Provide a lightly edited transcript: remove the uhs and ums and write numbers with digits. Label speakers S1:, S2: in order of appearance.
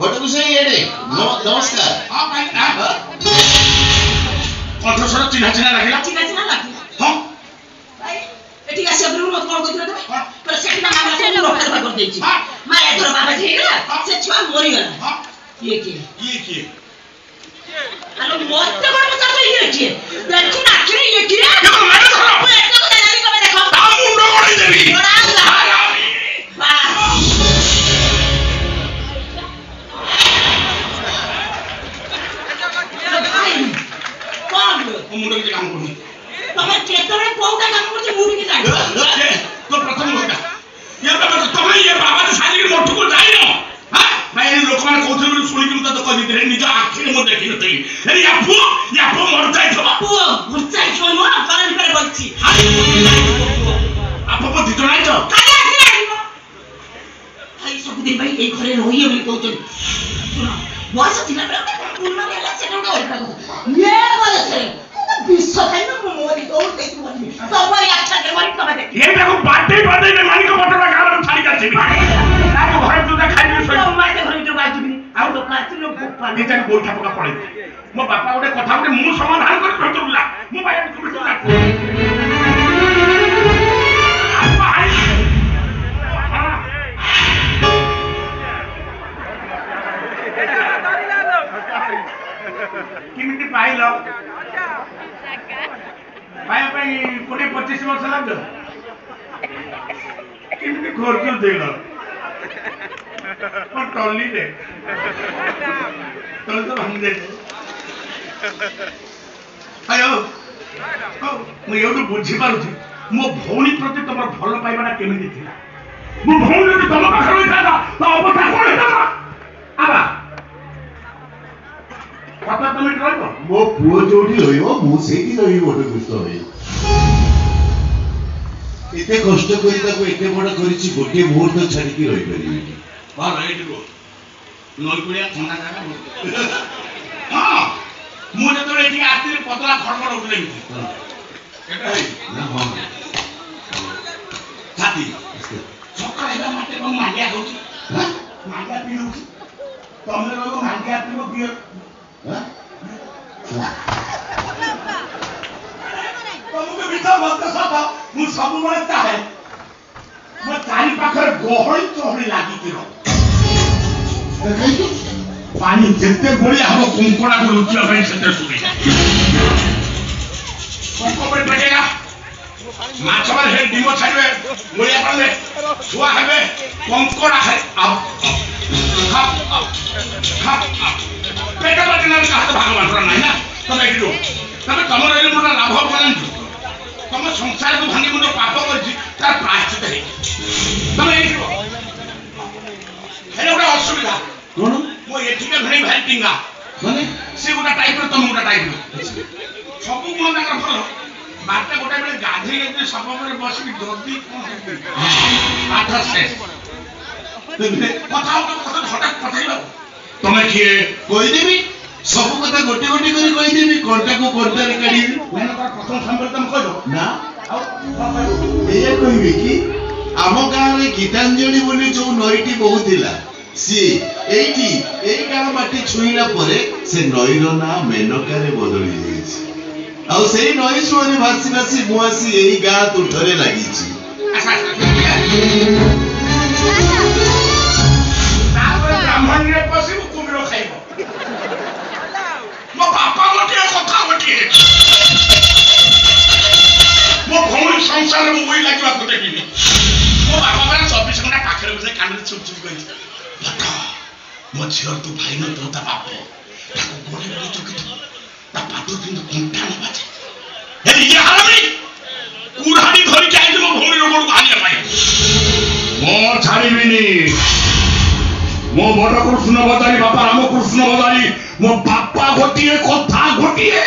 S1: घटकुसई एडे नमस्कार।
S2: हां भाई कंठस्वर चिन्हा चिन्हा लागिला हां
S3: भाई एठी आसी अब्रु मत कोन कइला तमे पर सेठना मामला से रोकर कर देछि माया तोर बाबा हेला से छुआ मरि गला ये के अरे मत कोन बता तो ये के देखु ना के ये के देखो मारो धरो एतो को दादी को देखो ता मुंडो गड़ी देबी
S2: मुंडो के काम करू
S3: तमे केतरे कोउटा काम करछि मुंडो के जाय
S2: तो प्रथम होता ये बाबा तमे ये बाबा साजी के मोठू को जाइनो हां भाई लोक माने कोथरे सुनि कि तो कहि दे निज आखि में देखि नथि अरे या फो मर जाय छबा
S3: पुओ मर जाय छो न कारण करे बलछि
S2: आप बुद्धि तो नाही छ
S3: काले आखि आइबो भाई सब दिन भाई ए घरे रहिए बोली कहउछन सुना बस थिला बेला पुन्ना बेला से न ओरका ये बोले से विश्व खाइनो मोरी तो देखि बोली सबरी अच्छा के मरि कबा दे
S2: ये देखो बाटे में मानी को बटरा गाल छाड़ी का छी रात घर जुदा खाइ सोई
S3: तो माते घर जो बाजू भी आउ तो प्लास्टिक लो गोपा
S2: ये जान गोठा पका पड़े मो बापा ओडे कथा ओडे मु समाधान कर भेटुला मो भाई तुम सुना किमिति पाइलो भाई भाई 20-25 वर्ष लागो किमिति खर्च देलो पर टोली दे तो भांग दे आयो मु एउटु बुझी पारुछि मो भौणी प्रति तमर भल पाइबाटा केमिति थिला मो भौणी जदि तम पाखर होइता तो अवस्था कोन हेता आबा कथा तमे रहबो
S1: मो पुओ जोठी रहिबो मु सेठी रहिबो घटकुसई होई एते कष्ट करी ताको एते बड़ करिछि गोटे मुहूर्त छाडी की रहि परिबि
S2: बार राइट रो नई कुड़िया थंडा जागा हां मु जतो एठी आस्ती पतला खड़खड़ उठले एटा है
S1: ना हां
S2: छाती सकाळ हेला माटे को मांडिया होची हां मांडिया पिनु तमरे लोग मांडिया पिनो बियर हां तमके बिता मत साथा मु सब बळे चाहे मो चारि पाखर गोहळी चोहळी लागी किरो पानी जितने बड़ी हम कुंकड़ा को लुचिया भाई सेते सुनी कोको पर बैठेगा माछवर हे डिमो छाड़वे गोलिया पड़ले छुआ हेबे कुंकड़ा खाए अब पेट बटना का हाथ भगवान रा नहीं ना तमे किलो तमे तमर एले मोटा लाभ बनन तम संसार को भांगी मुंडो पाप करछि तार प्रायश्चित हे तमे किलो हेले ओटा असुविधा
S1: कोन
S2: मो एठिका भणी भाई टिंगा
S1: माने
S2: से गोटा टाइप रो तम गोटा टाइप रो सब गुण ना कर बाटा गोटा बेले गाधे के सब पर बसी जल्दी आठ शेष कथा हटात पठाइबा तमे किए
S1: कहि देबी सब कथा गोटे गोटे करी कहि देबी कोनटा को कोनटा रे काढी
S2: मैंने तो प्रथम संपर्क तुम कह दो
S1: ना एया कहिबे कि आम गाँव रे गीतांजलि बोली जो नईटी बहुथिला सी एठी एई गाँव माटी छुईला परे से नईर ना मेनका रे बदली जाईछि आ सेई नई सुने भासी भासी मुआसी एई गाँ तुठरे लागिछि
S2: ब्राह्मण रे पसिबु कुमिरो खाइबो मो बापा गोटे कथा गोटे मो भौणी संसार में वही लागिबा को देखिनी मो बापा बरा 24 घंटा पाखरे बसे कांडे चुप चुप कहि बता मो झियर तू भाई न तो ता बाप ताको गोले गोले चुकी ता पाटो किंतु कुंठा न बाजे हे ये हरामी कुरानी धरि जाई मो भौणी रो गोड़ हालिया पाए मो छाड़ीबिनी मो बड़ कृष्ण बदारी बापा राम कृष्ण बदारी मो बापा गोटिए कथा गोटिए